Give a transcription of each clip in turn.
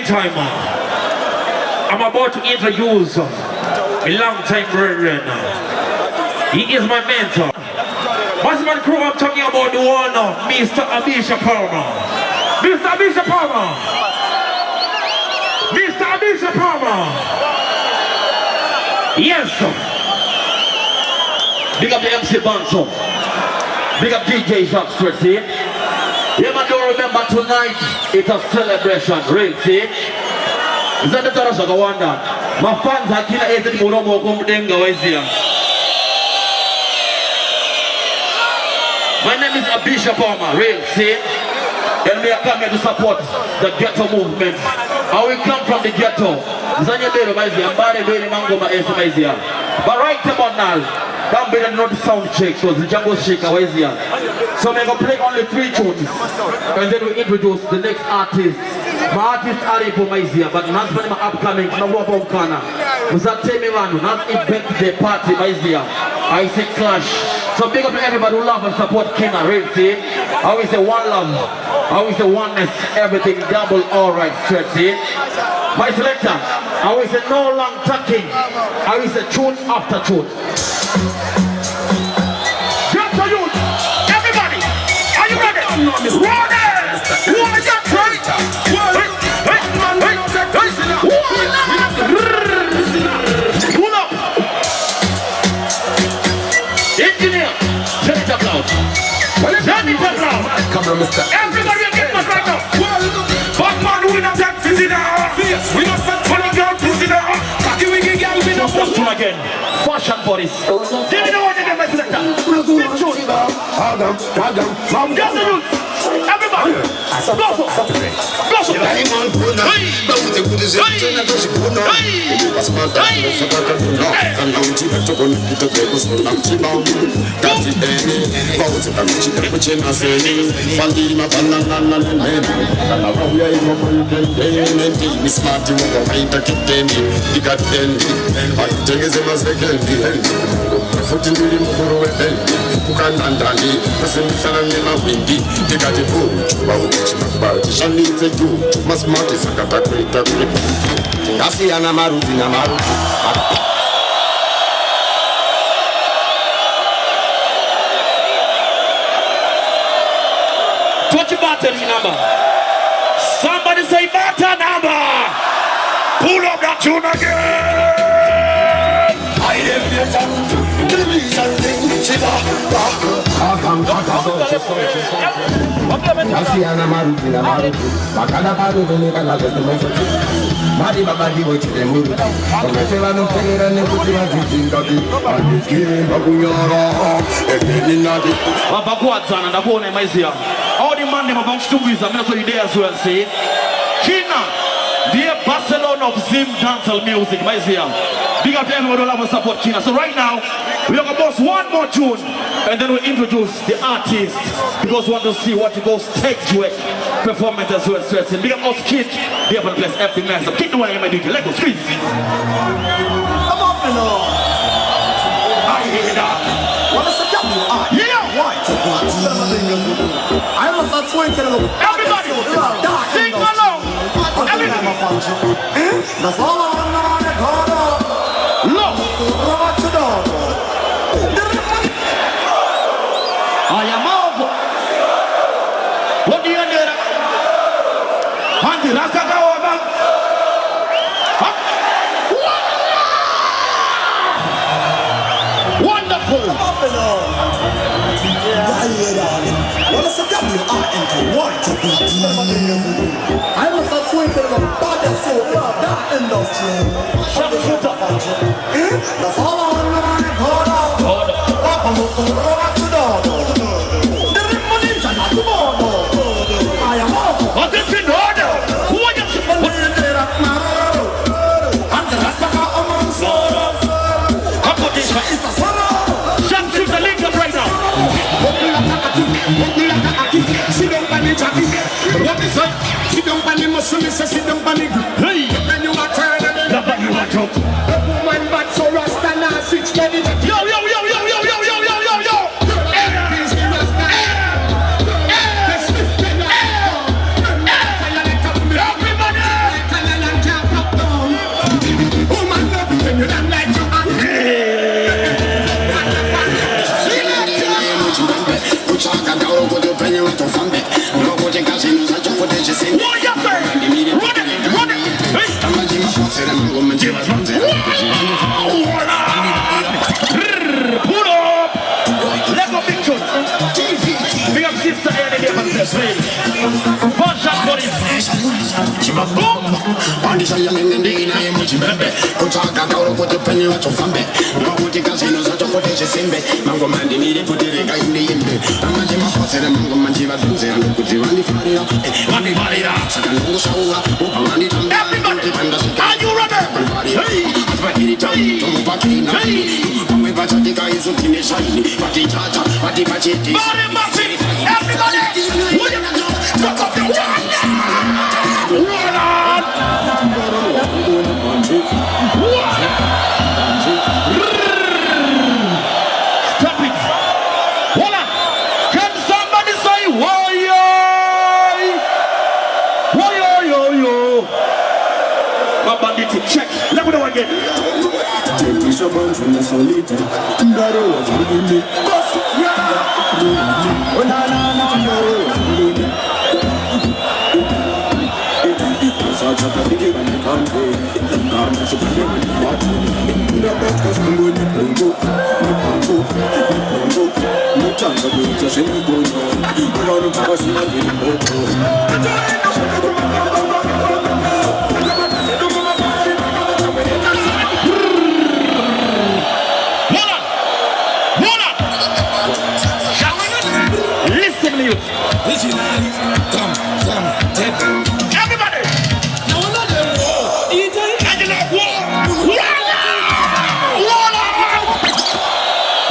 meantime, I'm about to introduce a long-time brethren. He is my mentor. What's my crew? I'm talking about the one, Mr. Abisha Palmer. Mr. Abisha Palmer. Mr. Abisha Palmer. Yes, sir. Big up the MC Banso. Big up DJ Jacques Stretty. Yeah, man, don't remember tonight, it's a celebration, real, see? Is that the Tarasha Gawanda? My fans are killer 8 Muromo Kumdenga Wezia. My name is Abisha Palmer, real, see? And we are coming to support the ghetto movement. And we come from the ghetto. Zanya Bero Maizia, Mbare Bere Mangoma Esa Maizia. But right about now, don't be not the sound check, because the jungle shaker Wezia. So we're going to play only 3 tunes. And then we introduce the next artist. My artist Ari Maizia, but not my upcoming, no more about Kana. Was that Temi Manu, not invent the party Maizia. I say clash. So big up to everybody who love and support Kena, right? See? I always say one love, I always say oneness, everything double, alright, straight, see? My selector, I always say no long talking, I always say tune after tune. Get to you, everybody, are you ready? Ready! One, get right! Pull up! Engineer, turn it up loud. Turn it up loud. Come on, Mr. Everybody get my right now. Batman, we not that busy now. We not that funny girl busy now. Cocky wiggy girl, we not that one again. Fashion bodies. Did you know what they get my selector? Six shoes. Just the roots. Everybody. Go for it. Go for Touch your battery number. Somebody say battery number. Pull up that tune again. I all the man them about to wisdom, that's what you there as well, say. Kina, the Barcelona of Zim dancehall music, my dear. Big up to everyone who love and support Kina. So right now, we're going to bust one more tune, and then we'll introduce the artist, because we want to see what he goes stage work performance as well. Stressing. Big up us kids, be up and bless everything nice. So keep the one in my duty. Let's go, squeeze. Come on, fellow. I hear that. What is the W? Yeah, why? I must have twinkle. Everybody, sing along. Everybody. That's all I want to go. Look. I am over. What do you do? Auntie, let's go over. Wonderful. What is the W? I must have twinkle. That's all I want to go. What is in order? Who are you? Jump to the link up right now. Sit down on the jacket. What is that? Sit down on the muscle, sit down on the grip. Hey! Then you are tired of it. The button you are drunk. The woman back so rasta now 6 minutes. Yo, yo, yo, yo, yo, yo, yo, yo, yo, yo! sister Eddie Gibbons, please. Function for this. Everybody, are you ready? Everybody, will you stop up the wall? Stop it. Hold on. Can somebody say, whoa, yo? Whoa, yo, yo, yo. My bandit, check. Let me know again. Listen to you. Everybody.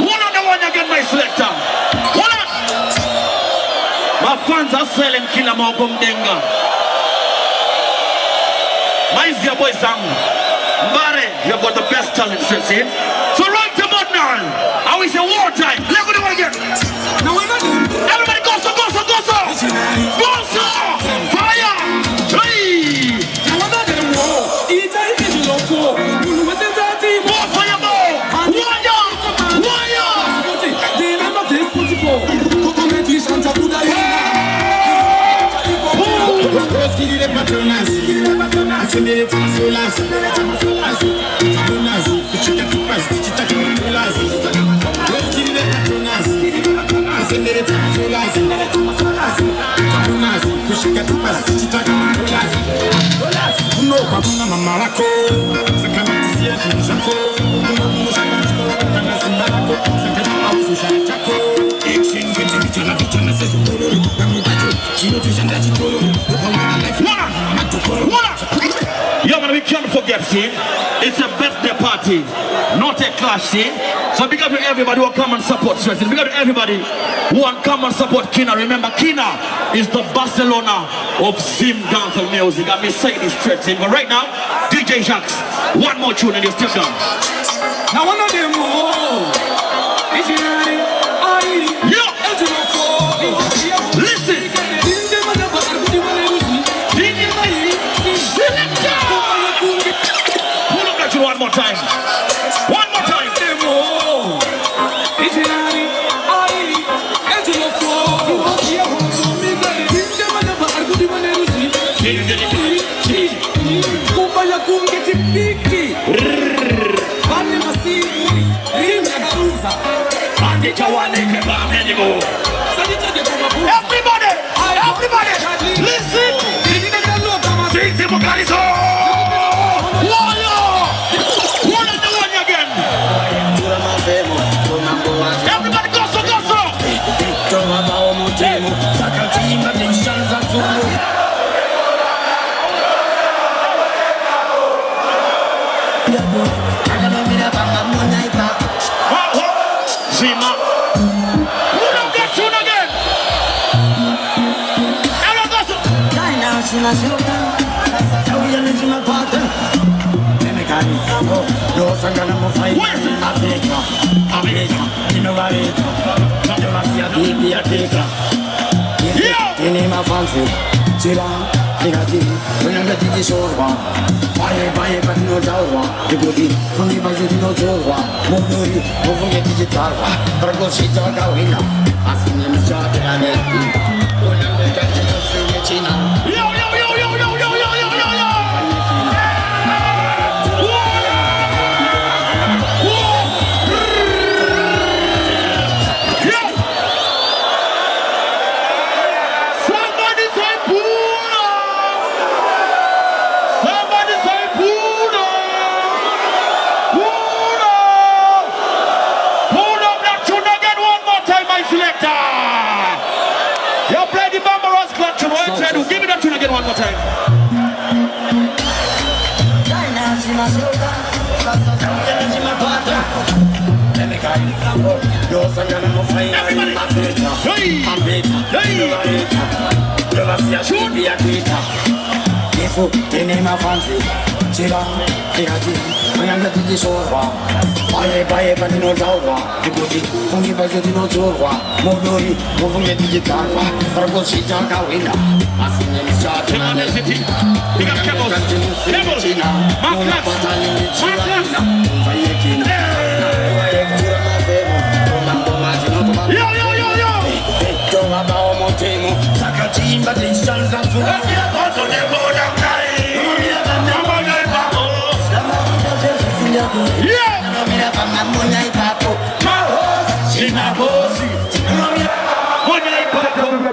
One on the one again, my selector. One on. My fans are selling Killer Mogum Denga. My is your boy Sam. Mare, you've got the best talent, see? So right to mud now. I will say war time. Let me do it again. Everybody go so, go so, go so. Go so. Fire. Hey. More fire, more. Warrior. Warrior. Yo, man, we can't forget, see, it's a birthday party, not a clash, see. So big up to everybody who come and support Sweating. Big up to everybody who want come and support Kina. Remember, Kina is the Barcelona of Zim dancehall music. I'm saying this straight, see. But right now, DJ Jacques, one more tune and you're still done. Now one of them, listen. Pull up that you one more time. One more time. Everybody, everybody, listen. Everybody go so, go so. Zima. Give me that tune again one more time.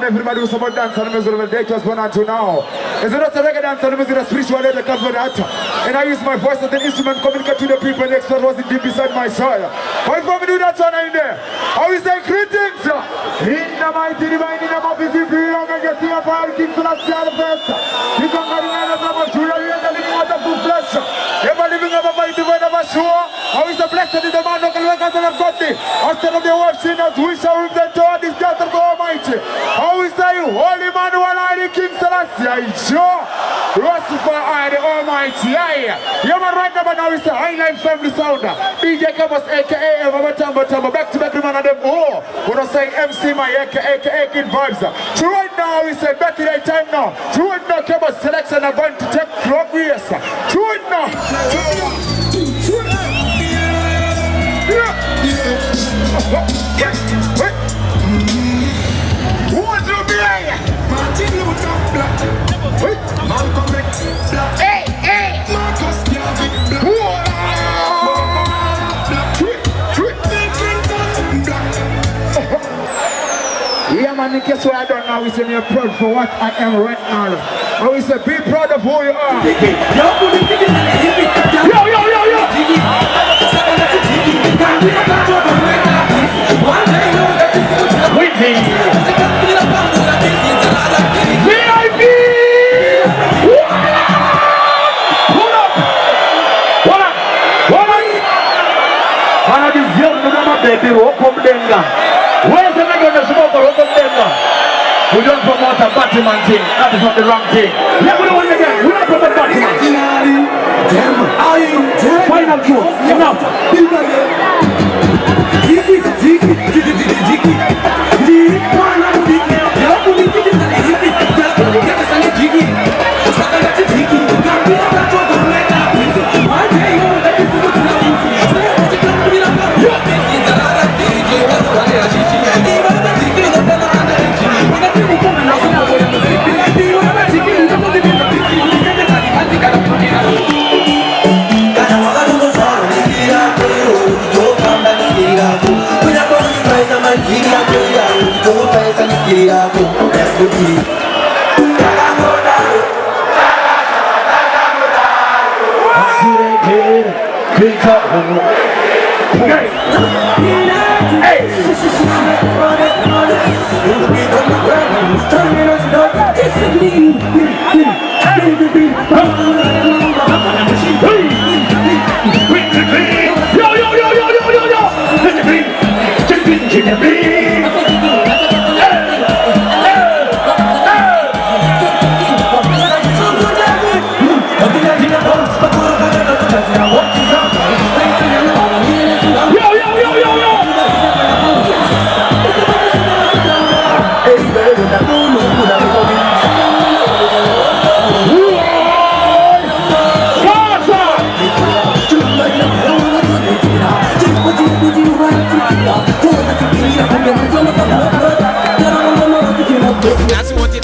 Everybody who's about dance and music will they just want to now. Is it not a reggae dance and music, a spiritual leader that comes with that? And I use my voice as an instrument communicate to the people next to was deep beside my soul. Why for me do that one in there? I will say greetings in the mighty divine in the office freedom and just see a fire king to the first. You can go in the Julia and the living water to flesh. Ever living of a mighty word of a sure. How is the blessed in the man who can look at the body? Instead of the word sinners, we shall with the door this death of the Almighty. How is the Holy Man who are the King Celestia? Sure. Rastafari the Almighty. You man right now is the High Life Family Sounder. DJ Camus aka Tamba back to back the man of them all. When I say MC my aka Kid Vibes. So right now we say back in that time now. So right now Camus selection are going to take progress. So right now. What's up here? Martin Luther Black. Malcolm X Black. Hey. Marcus Garvey Black. Yeah, man, in case what I don't know, we say you're proud for what I am right now. And we say be proud of who you are. Baby, welcome Denga. Where's the nigga on the smoke? Welcome Denga. We don't promote a Batman thing. That is not the wrong thing. Yeah, we don't want to get. We don't promote Batman. Final two. Enough. That's what it